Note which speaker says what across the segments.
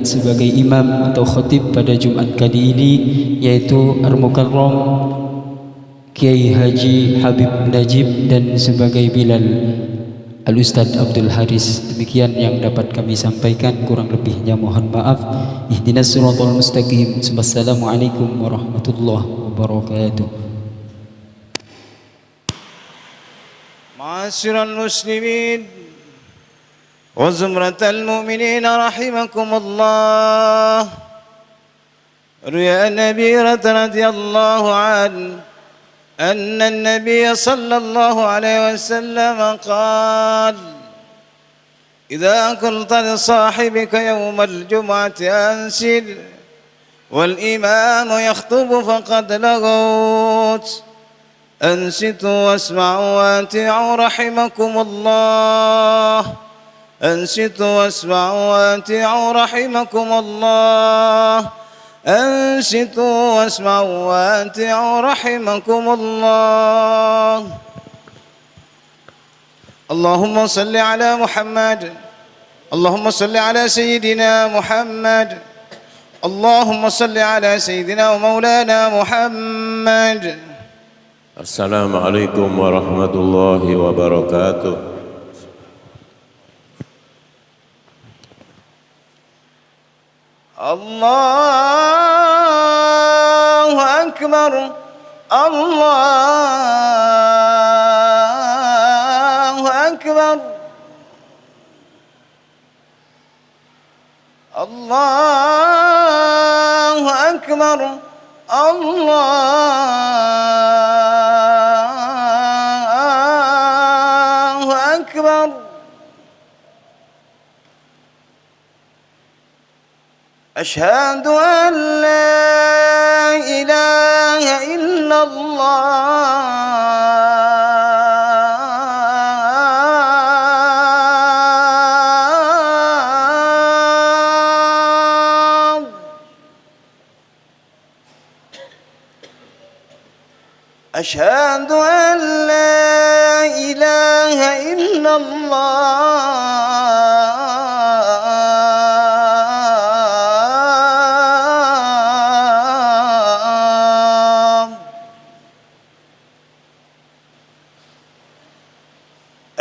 Speaker 1: sebagai imam atau khatib pada Jumat kali ini, yaitu Al-Mukarram Kiai Haji Habib Najib, dan sebagai Bilal Al-Ustadz Abdul Haris. Demikian yang dapat kami sampaikan, kurang lebihnya mohon maaf. Ihdinas siratal mustaqim. Wassalamualaikum warahmatullahi wabarakatuh.
Speaker 2: Ma'asyiral muslimin wa zumratal mu'minin rahimakumullah. Ruya Nabi radhiyallahu anhu أن النبي صلى الله عليه وسلم قال: إذا قلت لصاحبك يوم الجمعة أنشد والإمام يخطب فقد لغوت، أنصتوا واسمعوا وأطيعوا رحمكم الله، أنصتوا واسمعوا وأطيعوا رحمكم الله، أنصتوا واسمعوا وأطيعوا رحمكم الله. اللهم صل على محمد، اللهم صل على سيدنا محمد، اللهم صل على سيدنا ومولانا محمد.
Speaker 3: السلام عليكم ورحمة الله وبركاته.
Speaker 2: الله أكبر، الله أكبر، الله أكبر، الله أكبر. أشهد أن لا إله إلا الله. أشهد أن لا إله إلا الله.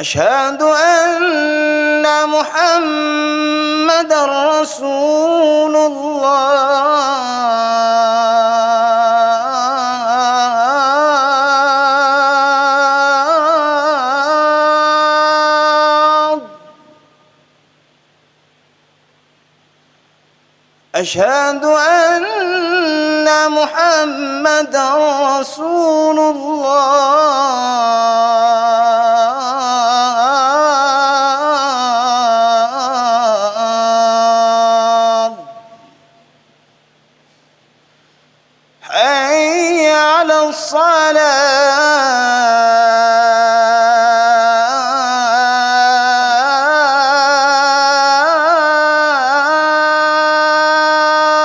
Speaker 2: أشهد أن محمد رسول الله. أشهد أن محمد رسول الله. حي على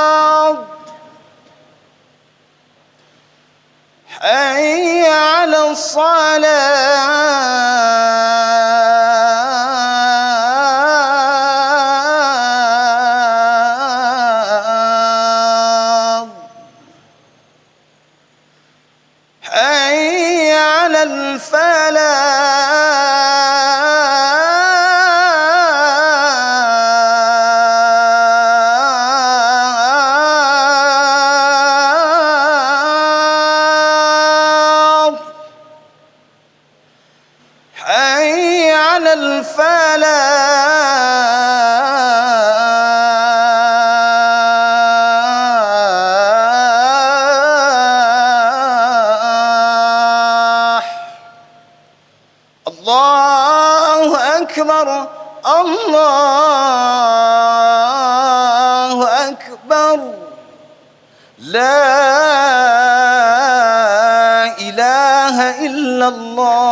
Speaker 2: الصلاة، حي على الصلاة، حي على الفلاح، حي على الفلاح. الله أكبر، الله أكبر، لا إله إلا الله.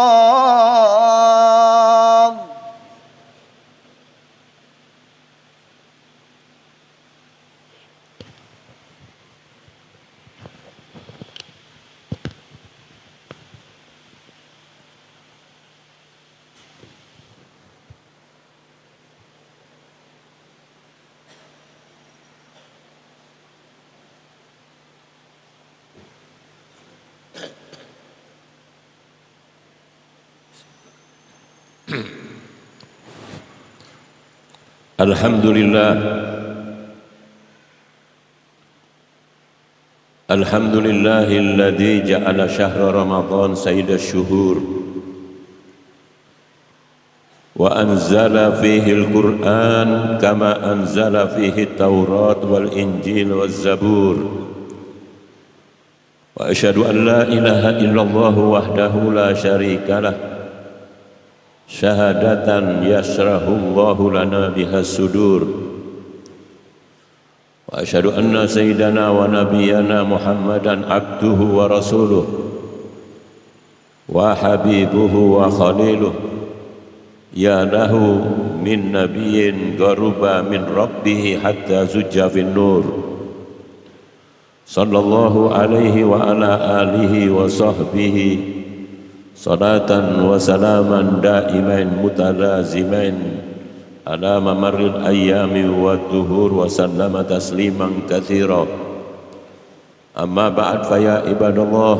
Speaker 3: Alhamdulillahilladzi ja'ala syahra Ramadan sayyidash syuhur wa anzala fihi al-Qur'an kama anzala fihi at-Taurat wal Injil waz Zabur. Wa asyhadu an la ilaha illallah wahdahu la syarika lah syahadatan yasrahullahu lana bihas sudur. Wa asyhadu anna sayyidana wa nabiyyana Muhammadan abduhu wa rasuluh wa habibuhu wa khaliluh ya lahu min nabiyyin garuba min rabbih hatta zujja fin nur. Sallallahu alaihi wa ala alihi wa sahbihi salatan wa salaman daimain mutalazimain ala mamarril ayyami wa duhur wa sallama tasliman katsira. Amma ba'd, fa ya ibadallah,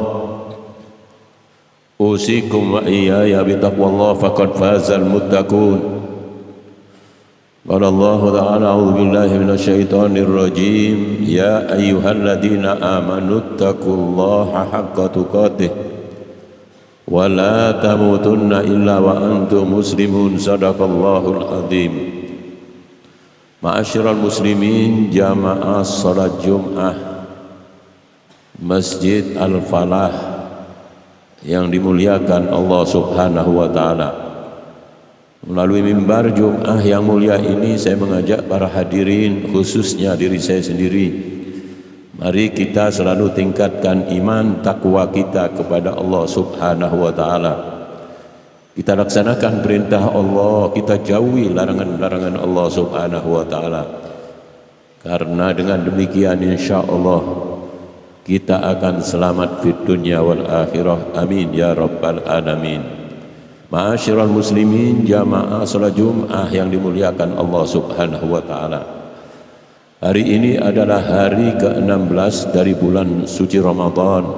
Speaker 3: usikum wa iyaya bitaqwallah faqad fazal muttaqun. Qala Allah ta'ala, a'udzu billahi minasyaitonir rajim, ya ayyuhalladzina amanu taqullaha haqqa tuqatih wa la tamutunna illa wa antum muslimun. Sadaqallahul azim. Ma'asyiral muslimin, jamaah salat Jumat Masjid Al-Falah yang dimuliakan Allah Subhanahu wa taala. Melalui mimbar Jumat yang mulia ini saya mengajak para hadirin, khususnya diri saya sendiri, mari kita selalu tingkatkan iman takwa kita kepada Allah Subhanahu wa taala. Kita laksanakan perintah Allah, kita jauhi larangan-larangan Allah Subhanahu wa taala. Karena dengan demikian insyaallah kita akan selamat di dunia wal akhirah. Amin ya rabbal alamin. Ma'asyiral muslimin, jamaah salat Jumat yang dimuliakan Allah Subhanahu wa taala. Hari ini adalah hari ke-16 dari bulan suci Ramadan,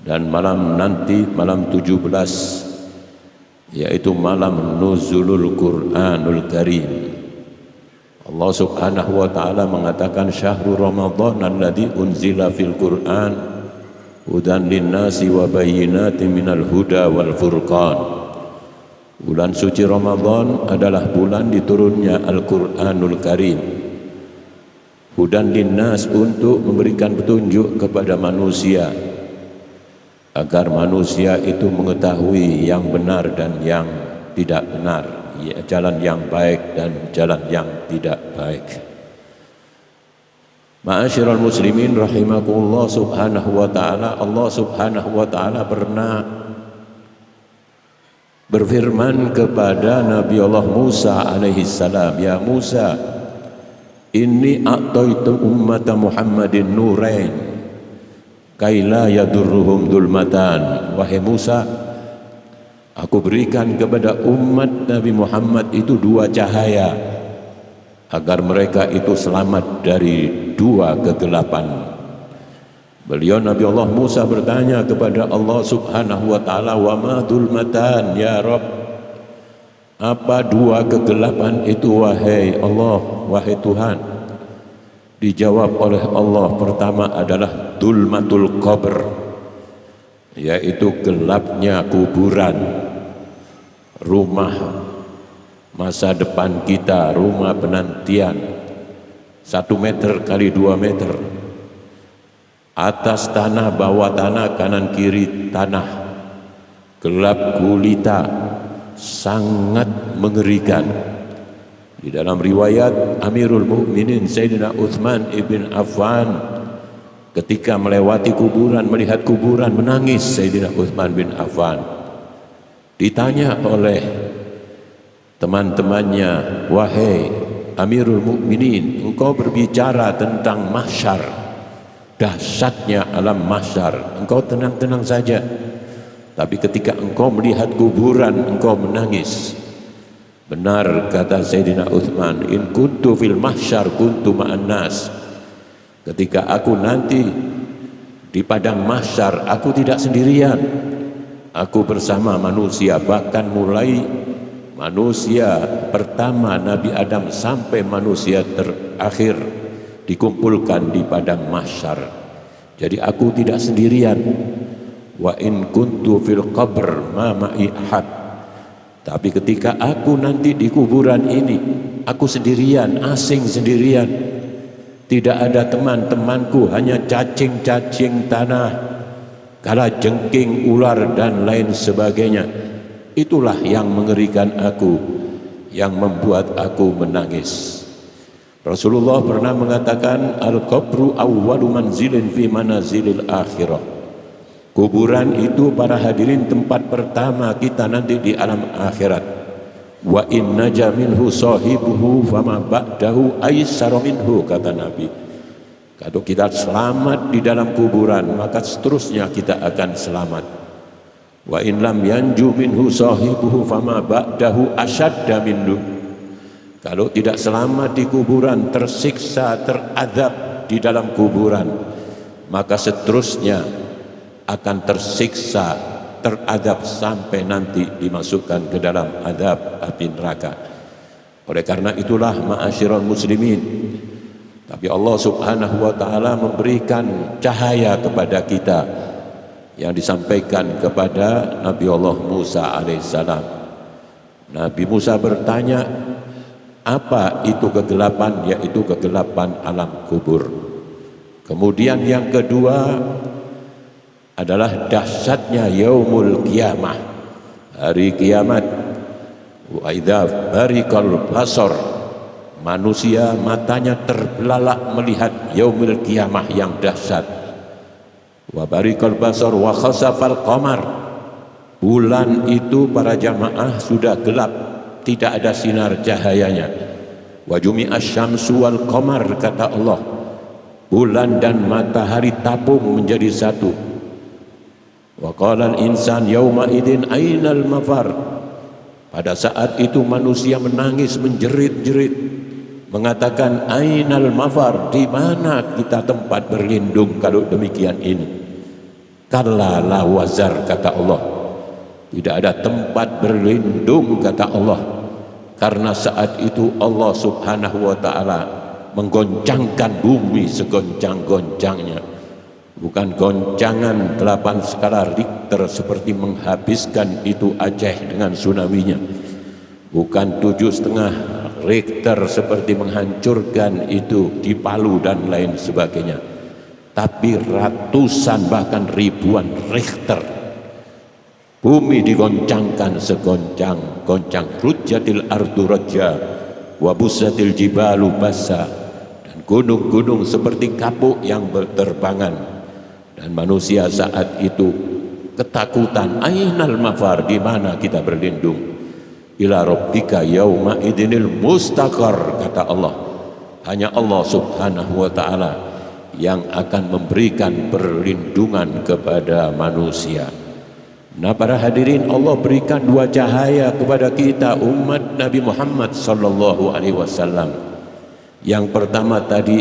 Speaker 3: dan malam nanti, malam 17, yaitu malam nuzulul Qur'anul Karim. Allah Subhanahu wa taala mengatakan, syahrul Ramadan alladzi unzila fil Qur'an hudan linnasi wa bayyinatin minal huda wal furqan. Bulan suci Ramadan adalah bulan diturunnya Al-Qur'anul Karim. Hudan linnas, untuk memberikan petunjuk kepada manusia agar manusia itu mengetahui yang benar dan yang tidak benar, ya, jalan yang baik dan jalan yang tidak baik. Ma'asyiral muslimin rahimakumullah subhanahu wa ta'ala, Allah subhanahu wa ta'ala pernah berfirman kepada Nabi Allah Musa alaihi salam, ya Musa, inni a'taitu ummata Muhammadin nurain kaila yadurruhum dulmatan. Wahai Musa, aku berikan kepada umat Nabi Muhammad itu dua cahaya agar mereka itu selamat dari dua kegelapan. Beliau Nabi Allah Musa bertanya kepada Allah Subhanahu wa taala, wa ma dulmatan ya Rabb, apa dua kegelapan itu wahai Allah, wahai Tuhan? Dijawab oleh Allah, pertama adalah dulmatul qabr, yaitu gelapnya kuburan, rumah masa depan kita, rumah penantian 1 meter kali 2 meter, atas tanah, bawah tanah, kanan kiri tanah, gelap gulita, sangat mengerikan. Di dalam riwayat, Amirul Mukminin Sayyidina Utsman ibn Affan ketika melewati kuburan, melihat kuburan, menangis Sayyidina Utsman bin Affan. Ditanya oleh teman-temannya, wahai Amirul Mukminin, engkau berbicara tentang mahsyar, dahsyatnya alam mahsyar, engkau tenang-tenang saja, tapi ketika engkau melihat kuburan engkau menangis. Benar kata Sayyidina Utsman, in kuntu fil mahsyar kuntu ma'an nas, ketika aku nanti di padang mahsyar aku tidak sendirian, aku bersama manusia, bahkan mulai manusia pertama Nabi Adam sampai manusia terakhir dikumpulkan di padang mahsyar. Jadi aku tidak sendirian. Wa in kuntu fil qabr ma ma'i ahad. Tapi ketika aku nanti di kuburan ini, aku sendirian, asing sendirian. Tidak ada teman-temanku, hanya cacing-cacing tanah, kalajengking, ular dan lain sebagainya. Itulah yang mengerikan aku, yang membuat aku menangis. Rasulullah pernah mengatakan, al-qabru awwalu manzilin fi manazilil akhirah. Kuburan itu para hadirin tempat pertama kita nanti di alam akhirat. Wa in naja minhu sahibuhu fama ba'dahu aysara minhu, kata Nabi. Kalau kita selamat di dalam kuburan, maka seterusnya kita akan selamat. Wa in lam yanju minhu sahibuhu fama ba'dahu asyadda minhu. Kalau tidak selamat di kuburan, tersiksa, teradab di dalam kuburan, maka seterusnya akan tersiksa, teradab sampai nanti dimasukkan ke dalam adab api neraka. Oleh karena itulah ma'asyiral muslimin, tapi Allah subhanahu wa ta'ala memberikan cahaya kepada kita yang disampaikan kepada Nabi Allah Musa alaihissalam. Nabi Musa bertanya, apa itu kegelapan? Yaitu kegelapan alam kubur. Kemudian yang kedua adalah dahsyatnya yaumul qiyamah, hari kiamat. Wa idza barikal basar, manusia matanya terbelalak melihat yaumul qiyamah yang dahsyat. Wa barikal basar wa khasafal qamar, bulan itu para jamaah sudah gelap, tidak ada sinar cahayanya. Wa jumi'asy syamsu wal qamar, kata Allah, bulan dan matahari tabung menjadi satu. Wa qala al-insan yauma idzin ainal mafar. Pada saat itu manusia menangis menjerit-jerit, mengatakan ainal mafar, di mana kita tempat berlindung kalau demikian ini? Kalla la wazar, kata Allah, tidak ada tempat berlindung, kata Allah. Karena saat itu Allah subhanahu wa ta'ala menggoncangkan bumi segoncang-goncangnya. Bukan goncangan 8 skala Richter seperti menghabiskan itu Aceh dengan tsunami-nya. Bukan 7,5 Richter seperti menghancurkan itu di Palu dan lain sebagainya. Tapi ratusan bahkan ribuan Richter. Bumi digoncangkan segoncang-goncang. Rujjatil ardu rajja wa bussatil jibalu bassa. Dan gunung-gunung seperti kapuk yang berterbangan. Dan manusia saat itu ketakutan, ainal mafar, di mana kita berlindung? Ila rabbika yauma idinil mustaqar, kata Allah. Hanya Allah subhanahu wa ta'ala yang akan memberikan perlindungan kepada manusia. Nah, para hadirin, Allah berikan 2 cahaya kepada kita umat Nabi Muhammad sallallahu alaihi wasallam. Yang pertama tadi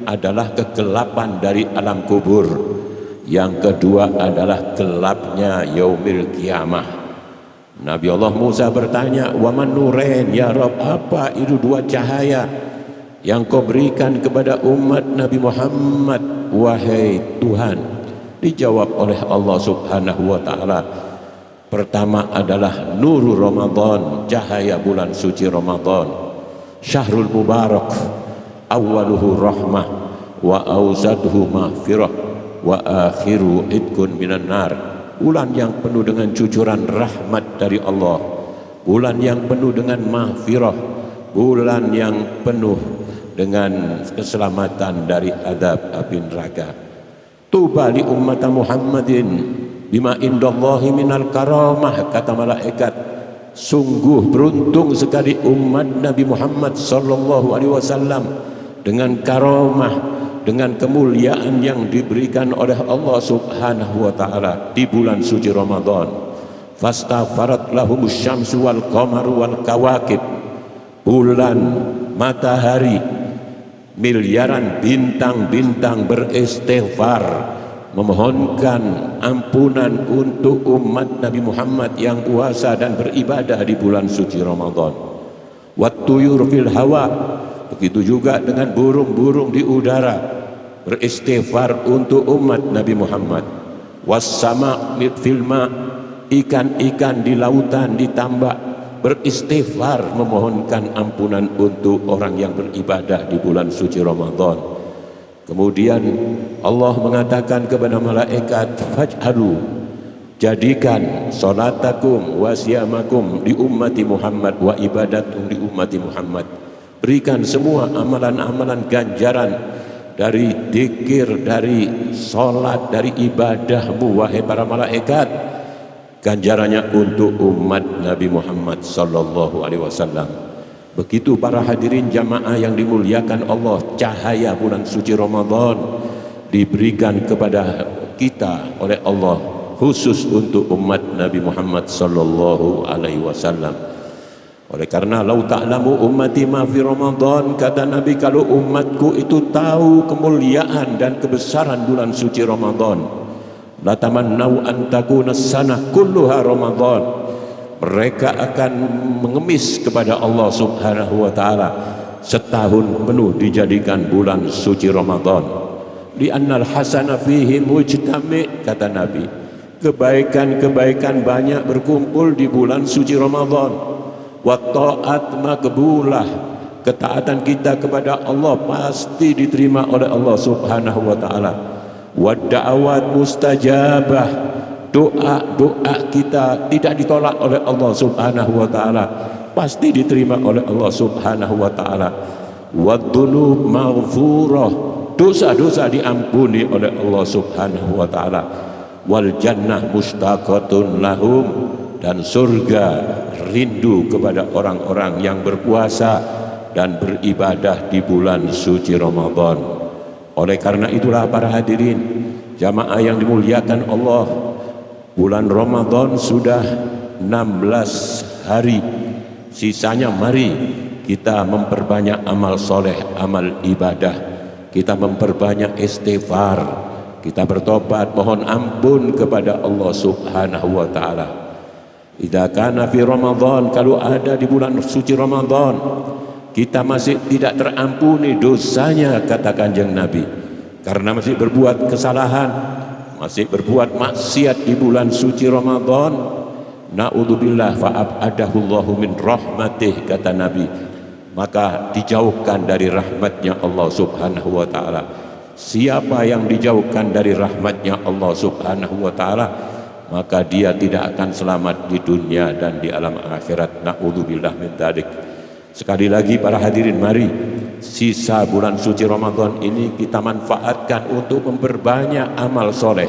Speaker 3: adalah kegelapan dari alam kubur. Yang kedua adalah gelapnya yaumil qiyamah. Nabi Allah Musa bertanya, wa man nurain ya Rabb, apa itu 2 cahaya yang kau berikan kepada umat Nabi Muhammad, wahai Tuhan? Dijawab oleh Allah subhanahu wa ta'ala, pertama adalah nurul Ramadan, cahaya bulan suci Ramadan. Syahrul mubarak, awaluhu rahmah wa awsaduhu maghfirah wa akhiru idkun minan nar. Bulan yang penuh dengan cucuran rahmat dari Allah, bulan yang penuh dengan maghfirah, bulan yang penuh dengan keselamatan dari adab api neraka. Tuba li ummata Muhammadin bima indallahi minal karamah, kata malaikat. Sungguh beruntung sekali umat Nabi Muhammad sallallahu alaihi wasallam dengan karamah, dengan kemuliaan yang diberikan oleh Allah subhanahu wa ta'ala di bulan suci Ramadan. Fastaghfarat lahumus syamsu wal qamaru wal kawakib, bulan, matahari, miliaran bintang-bintang beristighfar memohonkan ampunan untuk umat Nabi Muhammad yang puasa dan beribadah di bulan suci Ramadan. Wattuyur fil hawa, begitu juga dengan burung-burung di udara beristighfar untuk umat Nabi Muhammad. Wassama fil ma, ikan-ikan di lautan ditambak beristighfar memohonkan ampunan untuk orang yang beribadah di bulan suci Ramadan. Kemudian Allah mengatakan kepada malaikat, faj'alu, jadikan salatakum wa siyamakum di ummati Muhammad wa ibadatum di ummati Muhammad. Berikan semua amalan-amalan ganjaran dari dzikir, dari salat, dari ibadahmu wahai para malaikat, ganjarannya untuk umat Nabi Muhammad sallallahu alaihi wasallam. Begitu para hadirin jamaah yang dimuliakan Allah, cahaya bulan suci Ramadan diberikan kepada kita oleh Allah khusus untuk umat Nabi Muhammad sallallahu alaihi wasallam. Oleh karena lau ta'lamu ummati ma fi Ramadan, kata Nabi, kalau umatku itu tahu kemuliaan dan kebesaran bulan suci Ramadan, la tamannau an takuna sanah kulluha Ramadan, mereka akan mengemis kepada Allah Subhanahu wa taala setahun penuh dijadikan bulan suci Ramadan. Li annal hasana fihi mujtami', kata Nabi, kebaikan-kebaikan banyak berkumpul di bulan suci Ramadan. Wa ta'at maqbulah, ketaatan kita kepada Allah pasti diterima oleh Allah Subhanahu wa taala. Wa da'awat mustajabah, doa-doa kita tidak ditolak oleh Allah Subhanahu wa taala, pasti diterima oleh Allah Subhanahu wa taala. Wadhunub maghfurah, dosa-dosa diampuni oleh Allah Subhanahu wa taala. Wal jannah mustaqatun lahum, dan surga rindu kepada orang-orang yang berpuasa dan beribadah di bulan suci Ramadan. Oleh karena itulah para hadirin jamaah yang dimuliakan Allah, bulan Ramadan sudah 16 hari, sisanya mari kita memperbanyak amal soleh, amal ibadah, kita memperbanyak istighfar, kita bertobat, mohon ampun kepada Allah Subhanahu wa taala. Idza kana fi Ramadan, kalau ada di bulan suci Ramadan kita masih tidak terampuni dosanya, kata Kanjeng Nabi, karena masih berbuat kesalahan, masih berbuat maksiat di bulan suci Ramadan, naudzubillah fa'abadahullahu min rahmatih, kata Nabi, maka dijauhkan dari rahmatnya Allah Subhanahu wa ta'ala. Siapa yang dijauhkan dari rahmatnya Allah Subhanahu wa ta'ala, maka dia tidak akan selamat di dunia dan di alam akhirat. Naudzubillah min dzalik. Sekali lagi para hadirin, mari sisa bulan suci Ramadan ini kita manfaatkan untuk memperbanyak amal soleh,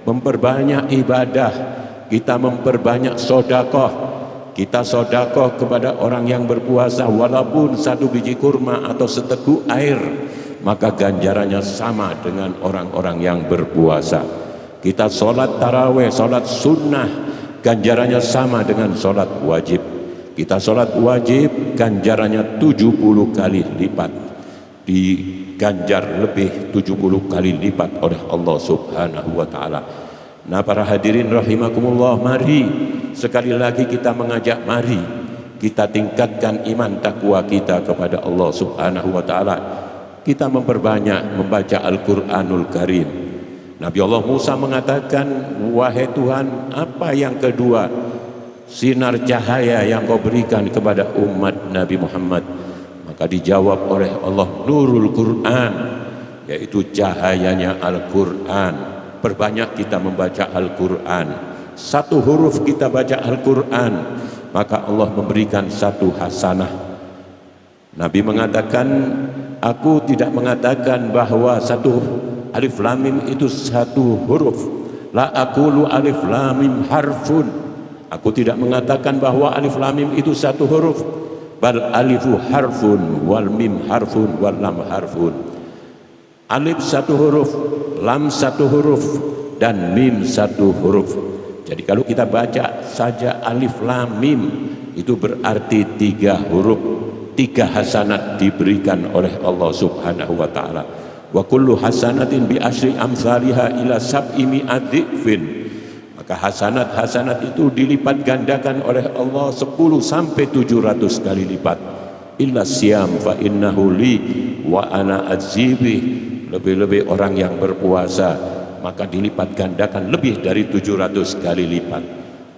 Speaker 3: memperbanyak ibadah, kita memperbanyak sodakoh. Kita sodakoh kepada orang yang berpuasa, walaupun satu biji kurma atau seteguk air, maka ganjarannya sama dengan orang-orang yang berpuasa. Kita sholat taraweh, sholat sunnah, ganjarannya sama dengan sholat wajib. Kita sholat wajib, ganjarannya 70 kali lipat, diganjar lebih 70 kali lipat oleh Allah Subhanahu wa ta'ala. Nah para hadirin rahimakumullah, mari sekali lagi kita mengajak, mari kita tingkatkan iman takwa kita kepada Allah Subhanahu wa ta'ala. Kita memperbanyak membaca Al-Quranul Karim. Nabi Allah Musa mengatakan, wahai Tuhan, apa yang kedua sinar cahaya yang kau berikan kepada umat Nabi Muhammad? Maka dijawab oleh Allah, Nurul Quran, yaitu cahayanya Al-Quran. Perbanyak kita membaca Al-Quran, satu huruf kita baca Al-Quran, maka Allah memberikan satu hasanah. Nabi mengatakan, aku tidak mengatakan bahwa satu alif lam mim itu satu huruf. La aqulu alif lam mim harfun. Aku tidak mengatakan bahwa alif lam mim itu satu huruf. Bal alifu harfun wal mim harfun wal lam harfun. Alif satu huruf, lam satu huruf, dan mim satu huruf. Jadi kalau kita baca saja alif lam mim, itu berarti 3 huruf, 3 hasanat diberikan oleh Allah Subhanahu wa ta'ala. wa kullu hasanatin bi asyri amsalha ila sab'i mi'at dhifin. Maka hasanat itu dilipat gandakan oleh Allah 10 sampai 700 kali lipat. Illa siyam fa innahu li wa ana adzibi. Lebih-lebih orang yang berpuasa maka dilipat gandakan lebih dari 700 kali lipat.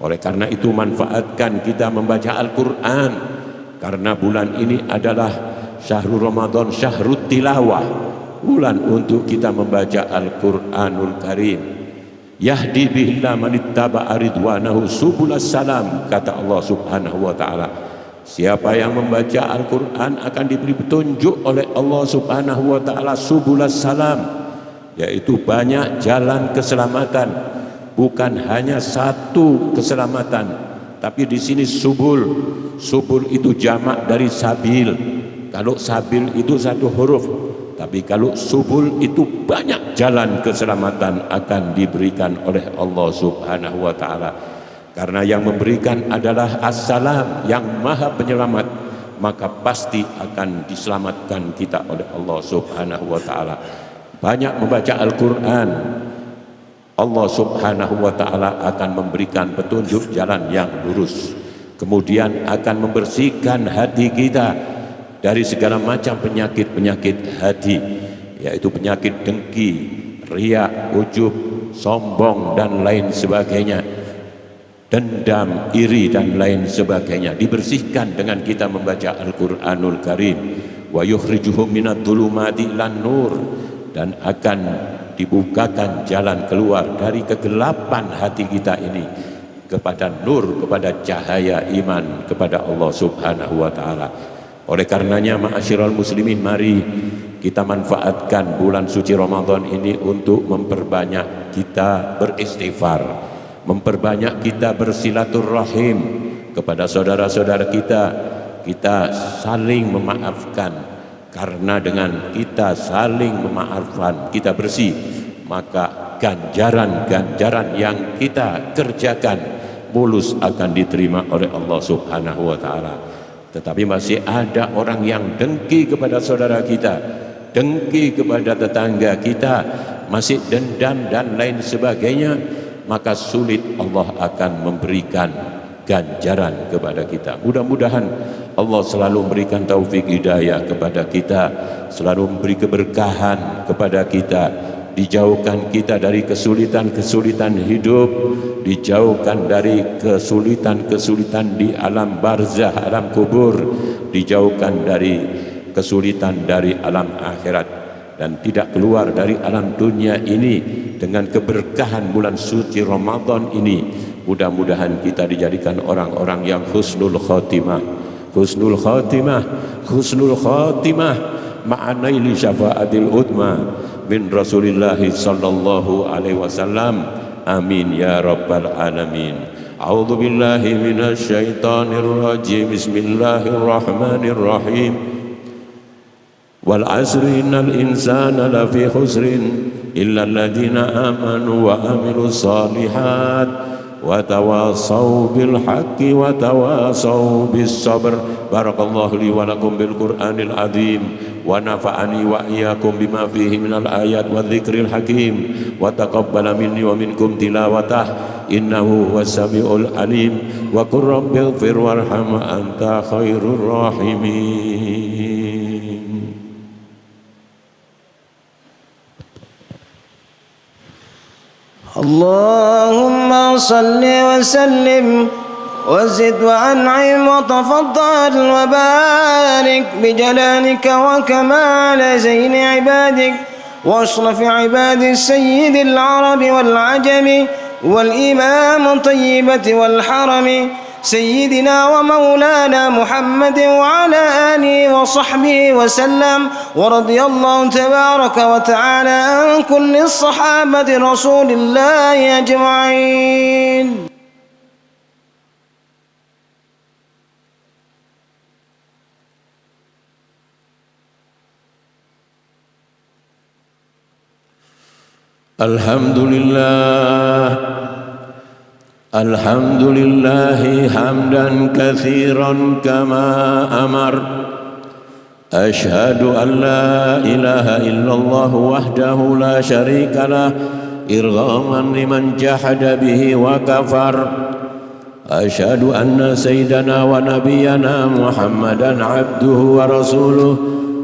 Speaker 3: Oleh karena itu manfaatkan kita membaca Al-Quran, karena bulan ini adalah syahrul Ramadan, syahrul tilawah, bulan untuk kita membaca Al-Quranul Karim. Yahdi bihillah manittaba'a ridwanahu subulas salam, kata Allah subhanahu wa ta'ala. Siapa yang membaca Al-Quran akan diberi petunjuk oleh Allah subhanahu wa ta'ala subulas salam, yaitu banyak jalan keselamatan. Bukan hanya satu keselamatan, tapi di sini subul. Subul itu jamak dari sabil. Kalau sabil itu satu huruf, tapi kalau subul itu banyak jalan keselamatan akan diberikan oleh Allah subhanahu wa ta'ala. Karena yang memberikan adalah As-Salam, yang maha penyelamat, maka pasti akan diselamatkan kita oleh Allah subhanahu wa ta'ala. Banyak membaca Al-Quran, Allah subhanahu wa ta'ala akan memberikan petunjuk jalan yang lurus. Kemudian akan membersihkan hati kita dari segala macam penyakit-penyakit hati, yaitu penyakit dengki, riya, ujub, sombong dan lain sebagainya, dendam, iri dan lain sebagainya. Dibersihkan dengan kita membaca Al-Quranul Karim. Wa yukhrijuhum minadh dhulumati ilan nur, dan akan dibukakan jalan keluar dari kegelapan hati kita ini kepada nur, kepada cahaya iman kepada Allah subhanahu wa ta'ala. Oleh karenanya ma'asyiral muslimin, mari kita manfaatkan bulan suci Ramadan ini untuk memperbanyak kita beristighfar, memperbanyak kita bersilaturahim kepada saudara-saudara kita. Kita saling memaafkan, karena dengan kita saling memaafkan, kita bersih, maka ganjaran-ganjaran yang kita kerjakan mulus akan diterima oleh Allah subhanahu wa ta'ala. Tetapi masih ada orang yang dengki kepada saudara kita, dengki kepada tetangga kita, masih dendam dan lain sebagainya, maka sulit Allah akan memberikan ganjaran kepada kita. Mudah-mudahan Allah selalu memberikan taufik hidayah kepada kita, selalu memberi keberkahan kepada kita, dijauhkan kita dari kesulitan-kesulitan hidup, dijauhkan dari kesulitan-kesulitan di alam barzah, alam kubur, dijauhkan dari kesulitan dari alam akhirat, dan tidak keluar dari alam dunia ini dengan keberkahan bulan suci Ramadan ini. Mudah-mudahan kita dijadikan orang-orang yang husnul khotimah, husnul khotimah, husnul khotimah ma'anaili syafaatil utma min Rasulillah sallallahu alaihi wasallam. Amin ya rabbal alamin. A'udzu billahi minasy syaithanir rajim. Bismillahirrahmanirrahim. Wal 'asri innal insana lafi khusrin illa alladziina aamanu wa 'amilus shalihat wa tawasaw bil haqqi wa tawasaw bis sabr. Barakallahu li wa lakum bil Qur'anil azim wa nafa'ani wa iyyakum bima fihi minal ayat wa dzikril hakim wa taqabbala minni wa minkum tilawatah innahu huwas samiul alim wa qur rabbighfir warham anta khairur rahimin.
Speaker 2: اللهم صل وسلم وزد وأنعم وتفضل وبارك بجلالك وكمال زين عبادك وأشرف عباد السيد العرب والعجم والإمام الطيبة والحرم سيدنا ومولانا محمد وعلى آله وصحبه وسلم. ورضي الله تبارك وتعالى عن كل الصحابة رسول الله أجمعين.
Speaker 3: Alhamdulillah, alhamdulillahi hamdan katsiran kama amar أشهد أن لا إله إلا الله وحده لا شريك له إرغاما لمن جحد به وكفر أشهد أن سيدنا ونبينا محمدا عبده ورسوله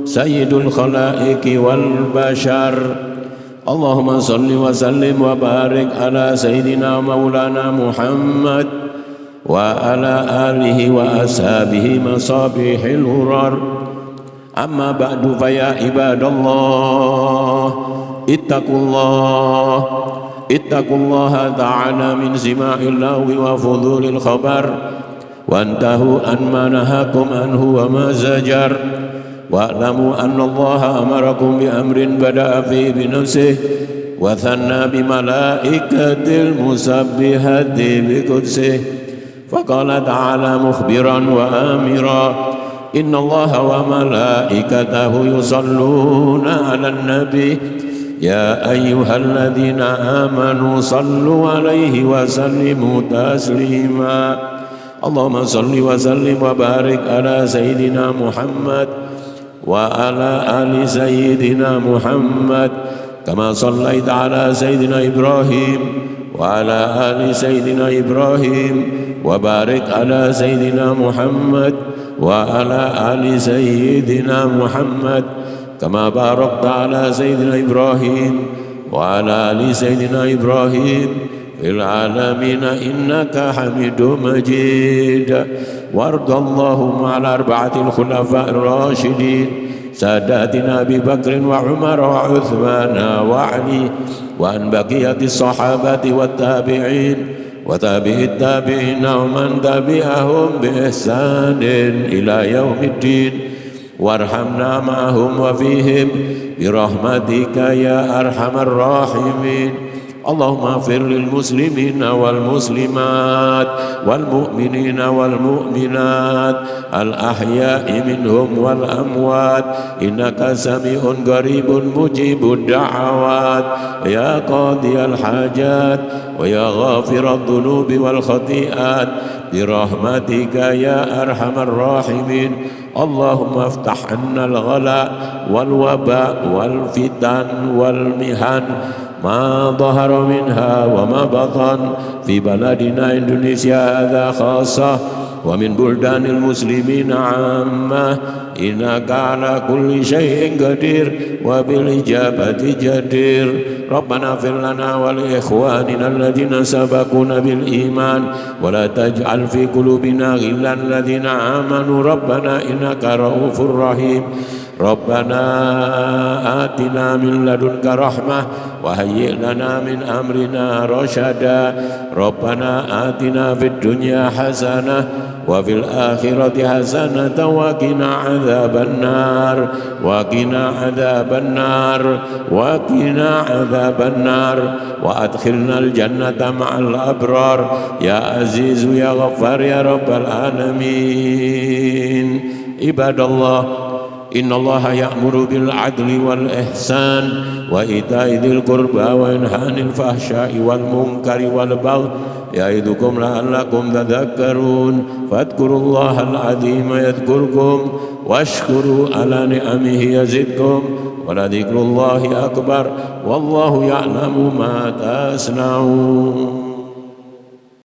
Speaker 3: سيد الخلائق والبشر اللهم صل وسلم وبارك على سيدنا مولانا محمد وعلى آله وأصحابه مصابيح الغرر أما بعد فيا عباد الله اتقوا الله تعالى من سماع اللغو وفضول الخبر وانتهوا عن ما نهاكم عنه وما زجر واعلموا أن الله أمركم بأمر بدأ فيه بنفسه وثنى بملائكة المسبحة بقدسه فقال تعالى مخبرا وآمرا إن الله وملائكته يصلون على النبي يا أيها الذين آمنوا صلوا عليه وسلموا تسليما اللهم صل وسلم وبارك على سيدنا محمد وعلى آل سيدنا محمد كما صليت على سيدنا إبراهيم وعلى آل سيدنا إبراهيم وبارك على سيدنا محمد وعلى آل سيدنا محمد كما باركت على سيدنا إبراهيم وعلى آل سيدنا إبراهيم في العالمين إنك حميد مجيد وارض اللهم على أربعة الخلفاء الراشدين ساداتنا أبي بكر وعمر وعثمان وعلي وعن بقية الصحابة والتابعين وتابع التابعين ومن تبعهم بإحسان إلى يوم الدين وارحمنا معهم وفيهم برحمتك يا أرحم الراحمين اللهم اغفر للمسلمين والمسلمات والمؤمنين والمؤمنات الأحياء منهم والأموات إنك سميع قريب مجيب الدعوات يا قاضي الحاجات ويا غافر الذنوب والخطيئات برحمتك يا أرحم الراحمين اللهم افتح عنا الغلاء والوباء والفتن والمحن ما ظهر منها وما بطن في بلدنا إندونيسيا هذا خاصة ومن بلدان المسلمين عامة إنك على كل شيء قدير وبالإجابة جدير ربنا اغفر لنا ولإخواننا الذين سبقونا بالإيمان ولا تجعل في قلوبنا غلا الذين آمنوا ربنا إنك رؤوف رحيم ربنا آتنا من لدنك رحمة وهيئ لنا من أمرنا رشدا ربنا آتنا في الدنيا حسنة وفي الآخرة حسنة وقنا عذاب النار وقنا عذاب النار وقنا عذاب النار وأدخلنا الجنة مع الأبرار يا عزيز يا غفار يا رب العالمين عباد الله إن الله يأمر بالعدل والإحسان وإيتاء ذي القربى وينهى عن الفحشاء والمنكر والبغي يعظكم لعلكم تذكرون فاذكروا الله العظيم يذكركم واشكروا على نعمه يزدكم ولذكر الله أكبر والله يعلم ما تصنعون